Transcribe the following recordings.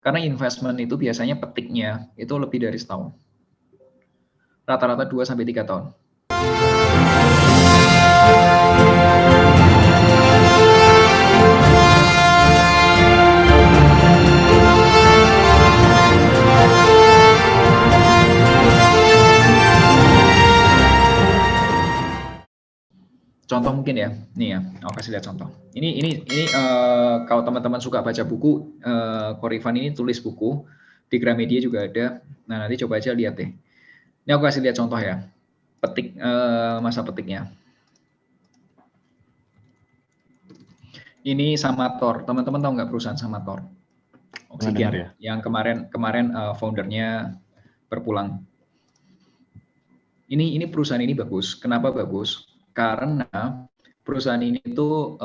Karena investment itu biasanya petiknya itu lebih dari setahun. Rata-rata 2-3 tahun. Contoh mungkin ya, nih ya, aku kasih lihat contoh. Ini kalau teman-teman suka baca buku, Ko Rifan ini tulis buku di Gramedia juga ada. Nah nanti coba aja lihat deh. Ini aku kasih lihat contoh ya, petik masa petiknya. Ini Samator, teman-teman tahu nggak perusahaan Samator? Oksigen, ya? yang kemarin foundernya berpulang. Ini perusahaan ini bagus. Kenapa bagus? Karena perusahaan ini itu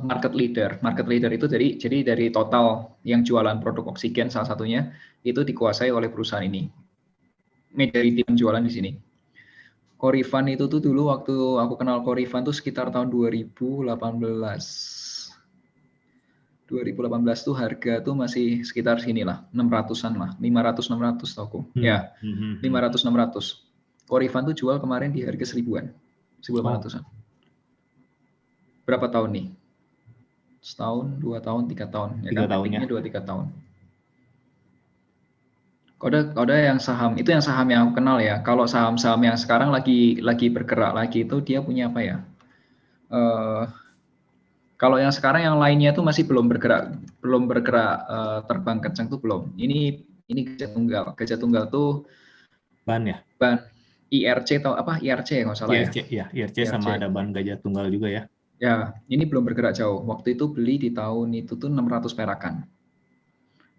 market leader. Market leader itu jadi dari total yang jualan produk oksigen salah satunya itu dikuasai oleh perusahaan ini. Majority penjualan di sini. Ko Rifan itu tuh dulu waktu aku kenal Ko Rifan tuh sekitar tahun 2018. 2018 tuh harga tuh masih sekitar sini lah, 600-an lah, 500-600 tauku. Ya, 500-600. Ko Rifan tuh jual kemarin di harga 1000-an, 1800-an. Berapa tahun nih? Setahun, 2 tahun, 3 tahun. Ya kan, petiknya 2-3 tahun. Kode yang saham, itu yang saham yang aku kenal ya. Kalau saham-saham yang sekarang lagi bergerak lagi itu dia punya apa ya? Kalau yang sekarang yang lainnya tuh masih belum bergerak terbang kencang tuh belum. Ini Gajah Tunggal. Gajah Tunggal tuh ban ya? Ban IRC atau apa? IRC ya kalau salah IRC, ya. IRC sama ada ban Gajah Tunggal juga ya. Ya, ini belum bergerak jauh. Waktu itu beli di tahun itu tuh 600 perakan.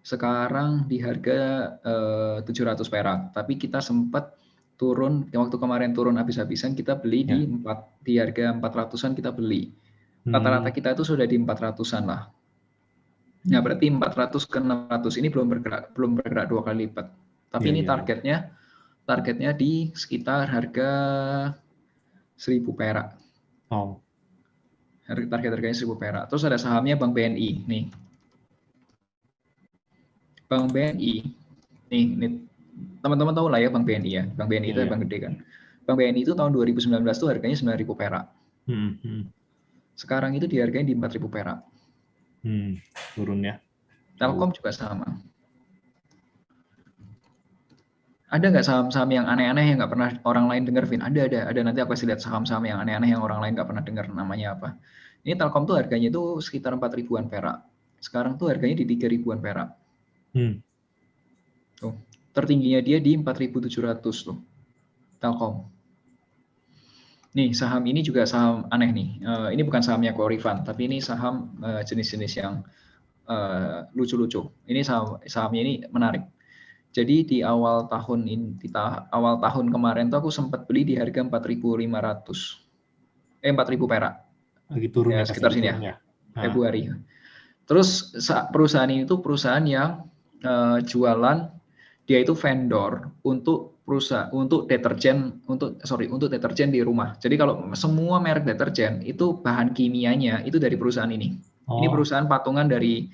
Sekarang di harga 700 perak. Tapi kita sempat turun, waktu kemarin turun habis-habisan kita beli di harga 400-an kita beli. Rata-rata kita itu sudah di 400-an lah. Nah, berarti 400 ke 600 ini belum bergerak 2 kali lipat. Tapi ini targetnya di sekitar harga 1000 perak. Oh. Target harganya 1000 perak. Terus ada sahamnya Bank BNI. Nih. Bank BNI. Nih teman-teman tahu lah ya Bank BNI ya. Bank BNI itu bank gede kan. Bank BNI itu tahun 2019 tuh harganya 9.000 perak. Sekarang itu dihargain di 4.000 perak. Turun ya. Telkom juga sama. Ada nggak saham-saham yang aneh-aneh yang nggak pernah orang lain dengar, Vin? Ada. Nanti aku kasih lihat saham-saham yang aneh-aneh yang orang lain nggak pernah dengar namanya apa. Ini Telkom tuh harganya tuh sekitar 4.000-an perak. Sekarang tuh harganya di 3.000-an perak. Tuh, tertingginya dia di 4.700 tuh. Telkom. Nih, saham ini juga saham aneh nih. Ini bukan sahamnya Ko Rifan, tapi ini saham jenis-jenis yang lucu-lucu. Ini sahamnya ini menarik. Jadi di awal tahun kemarin tuh aku sempat beli di harga 4.500. 4.000 perak. Lagi turun ya, sekitar sini ya. Februari. Terus perusahaan ini tuh perusahaan yang jualan, dia itu vendor untuk deterjen di rumah. Jadi kalau semua merek deterjen itu bahan kimianya itu dari perusahaan ini. Ini perusahaan patungan dari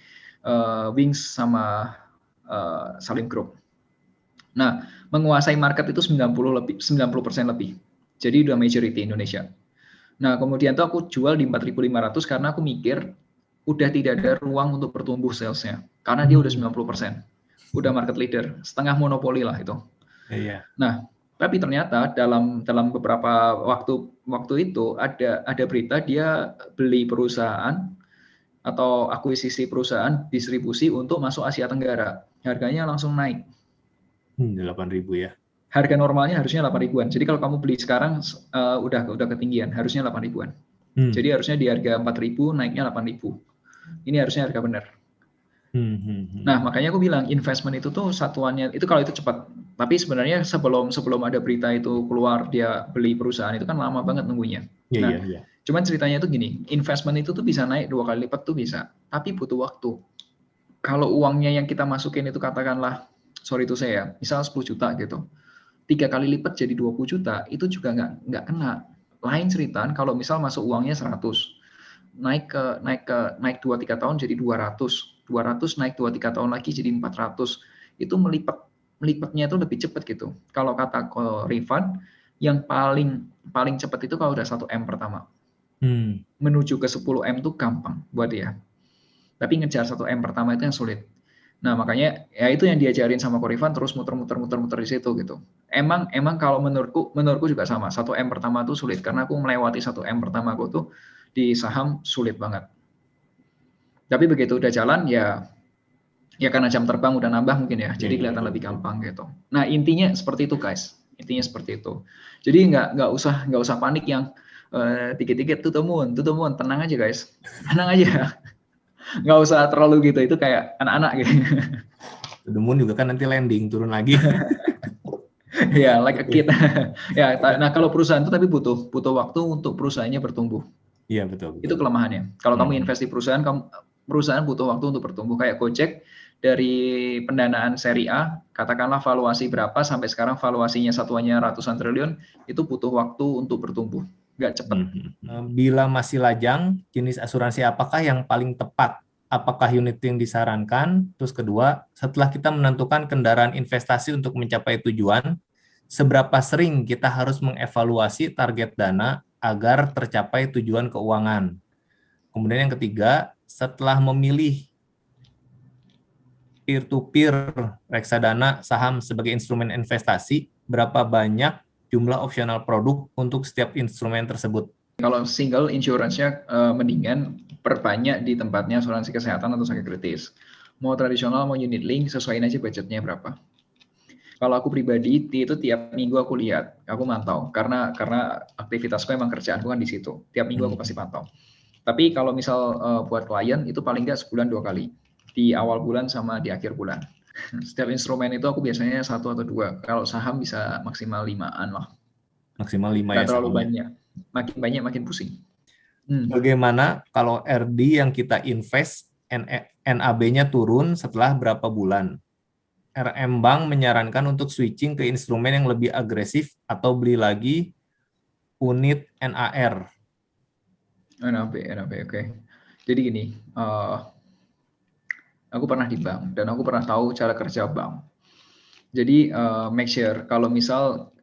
Wings sama Salim Group. Nah, menguasai market itu 90% lebih. Jadi udah majority Indonesia. Nah, kemudian tuh aku jual di 4.500 karena aku mikir udah tidak ada ruang untuk bertumbuh salesnya. Karena dia udah 90%. Udah market leader, setengah monopoli lah itu. Nah, tapi ternyata dalam beberapa waktu itu ada berita dia beli perusahaan atau akuisisi perusahaan distribusi untuk masuk Asia Tenggara. Harganya langsung naik. 8.000 ya. Harga normalnya harusnya 8.000-an. Jadi kalau kamu beli sekarang udah ketinggian, harusnya 8.000-an. Jadi harusnya di harga 4.000 naiknya 8.000. Ini harusnya harga benar. Nah, makanya aku bilang investment itu tuh satuannya itu kalau itu cepat. Tapi sebenarnya sebelum ada berita itu keluar dia beli perusahaan itu kan lama banget nunggunya. Cuman ceritanya itu gini, investment itu tuh bisa naik 2 kali lipat tuh bisa, tapi butuh waktu. Kalau uangnya yang kita masukin itu katakanlah, sorry itu saya, misal 10 juta gitu, 3 kali lipat jadi 20 juta, itu juga nggak kena. Lain cerita kalau misal masuk uangnya 100, naik 2-3 tahun jadi 200. 200 naik 2-3 tahun lagi jadi 400. Itu melipatnya itu lebih cepat gitu. Kalau kata Rifan, yang paling cepat itu kalau udah 1M pertama. Menuju ke 10M itu gampang buat dia. Tapi ngejar 1M pertama itu yang sulit. Nah, makanya ya itu yang diajarin sama Korifan, terus muter-muter di situ gitu. Emang kalau menurutku juga sama. 1M pertama tuh sulit karena aku melewati 1M pertama aku tuh di saham sulit banget. Tapi begitu udah jalan ya karena jam terbang udah nambah mungkin ya. Jadi kelihatan lebih gampang gitu. Nah, intinya seperti itu guys. Intinya seperti itu. Jadi nggak usah panik yang dikit-dikit tutumun, tenang aja guys. Tenang aja. Nggak usah terlalu gitu, itu kayak anak-anak gitu. The moon juga kan nanti landing, turun lagi. Ya, like a kid. Ya, nah kalau perusahaan itu tapi butuh waktu untuk perusahaannya bertumbuh. Iya, betul. Itu kelemahannya. Kalau kamu invest di perusahaan, perusahaan butuh waktu untuk bertumbuh. Kayak Gojek, dari pendanaan seri A, katakanlah valuasi berapa, sampai sekarang valuasinya satuannya ratusan triliun, itu butuh waktu untuk bertumbuh. Nggak cepat. Bila masih lajang, jenis asuransi apakah yang paling tepat? Apakah unit yang disarankan? Terus kedua, setelah kita menentukan kendaraan investasi untuk mencapai tujuan, seberapa sering kita harus mengevaluasi target dana agar tercapai tujuan keuangan? Kemudian yang ketiga, setelah memilih peer-to-peer reksadana saham sebagai instrumen investasi, berapa banyak jumlah opsional produk untuk setiap instrumen tersebut? Kalau single insurance-nya mendingan perbanyak di tempatnya asuransi kesehatan atau sakit kritis. Mau tradisional, mau unit link, sesuaiin aja budgetnya berapa. Kalau aku pribadi, itu tiap minggu aku lihat, aku mantau. Karena aktivitasku emang kerjaan bukan di situ. Tiap minggu aku pasti pantau. Tapi kalau misal buat klien, itu paling nggak sebulan 2 kali. Di awal bulan sama di akhir bulan. Setiap instrumen itu aku biasanya 1 atau 2. Kalau saham bisa maksimal 5-an lah. Maksimal 5 nggak ya terlalu sahamnya. banyak. Makin banyak makin pusing. Bagaimana kalau RD yang kita invest, NAB-nya turun setelah berapa bulan? RM Bank menyarankan untuk switching ke instrumen yang lebih agresif atau beli lagi unit NAR. NAB, oke. Jadi gini, aku pernah di bank dan aku pernah tahu cara kerja bank. Jadi make sure kalau misal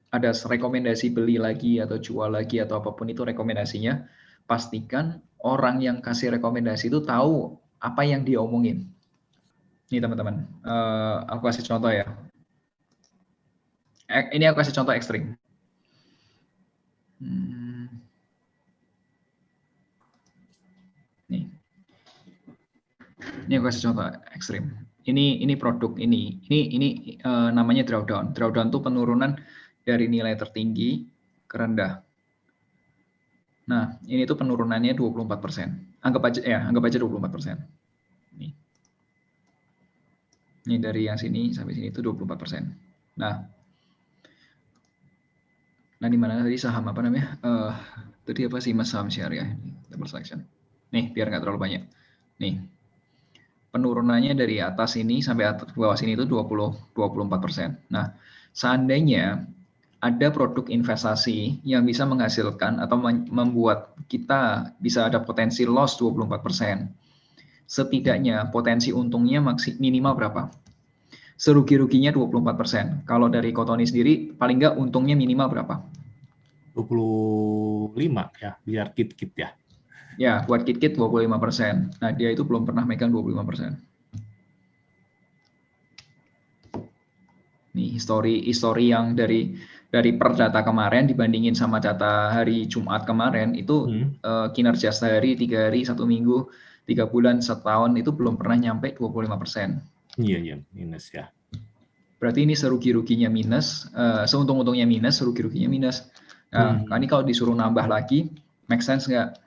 ada rekomendasi beli lagi atau jual lagi atau apapun itu rekomendasinya, pastikan orang yang kasih rekomendasi itu tahu apa yang dia omongin. Nih teman-teman, aku kasih contoh ya. Ini aku kasih contoh ekstrim. Ini aku kasih contoh ekstrim. Ini produk ini namanya drawdown. Drawdown itu penurunan dari nilai tertinggi ke rendah. Nah, ini tuh penurunannya 24%. Anggap aja 24%. Ini dari yang sini sampai sini itu 24%. Nah, di mana tadi saham apa namanya? Tadi apa sih Mas, saham syariah? Double selection. Nih, biar nggak terlalu banyak. Nih, penurunannya dari atas ini sampai atas bawah sini itu 24%. Nah, seandainya ada produk investasi yang bisa menghasilkan atau membuat kita bisa ada potensi loss 24%. Setidaknya potensi untungnya minimal berapa? Serugi-ruginya 24%. Kalau dari Kotoni sendiri, paling nggak untungnya minimal berapa? 25 ya, biar kit-kit ya. Ya, buat kit-kit 25%. Nah, dia itu belum pernah megang 25%. Nih, histori yang dari per data kemarin dibandingin sama data hari Jumat kemarin, itu kinerja sehari, 3 hari, 1 minggu, 3 bulan, 1 tahun, itu belum pernah nyampe 25%. Iya, minus ya. Berarti ini serugi-ruginya minus, seuntung-untungnya minus, serugi-ruginya minus. Nah, ini kalau disuruh nambah lagi, make sense nggak?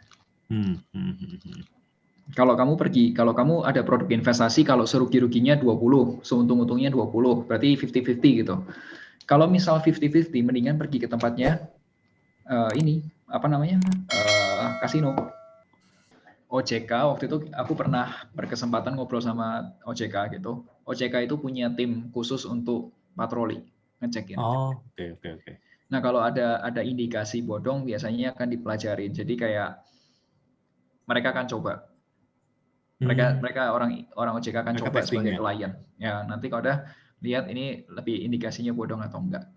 Kalau kamu ada produk investasi, kalau serugi-ruginya 20, seuntung-untungnya 20, berarti 50-50 gitu. Kalau misal 50-50, mendingan pergi ke tempatnya kasino. OJK, waktu itu aku pernah berkesempatan ngobrol sama OJK gitu. OJK itu punya tim khusus untuk patroli, ngecekin. Oh, oke. Nah, kalau ada indikasi bodong, biasanya akan dipelajarin. Jadi kayak mereka akan coba. Mereka orang OJK akan Mereka coba testing, sebagai ya. klien. Ya, nanti kalau udah lihat ini lebih indikasinya bodong atau enggak.